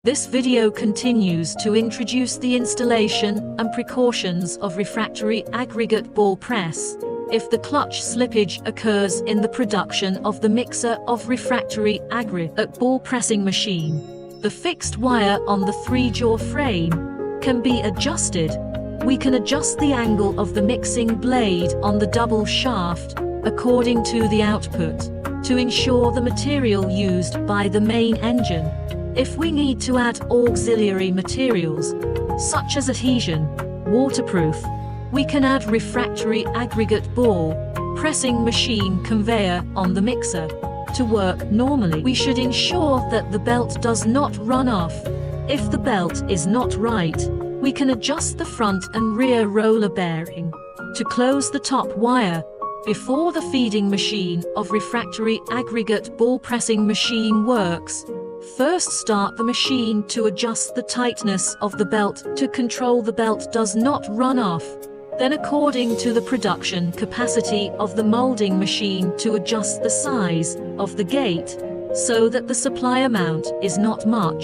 This video continues to introduce the installation and precautions of refractory aggregate ball press if the clutch slippage occurs in the production of the mixer of refractory aggregate ball pressing machine. The fixed wire on the 3-jaw frame can be adjusted. We can adjust the angle of the mixing blade on the double shaft according to the output to ensure the material used by the main engine. If we need to add auxiliary materials, such as adhesion, waterproof, we can add refractory aggregate ball pressing machine conveyor on the mixer. To work normally, we should ensure that the belt does not run off. If the belt is not right, we can adjust the front and rear roller bearing to close the top wire. Before the feeding machine of refractory aggregate ball pressing machine works, first start the machine to adjust the tightness of the belt to control the belt does not run off. Then according to the production capacity of the molding machine to adjust the size of the gate so that the supply amount is not much.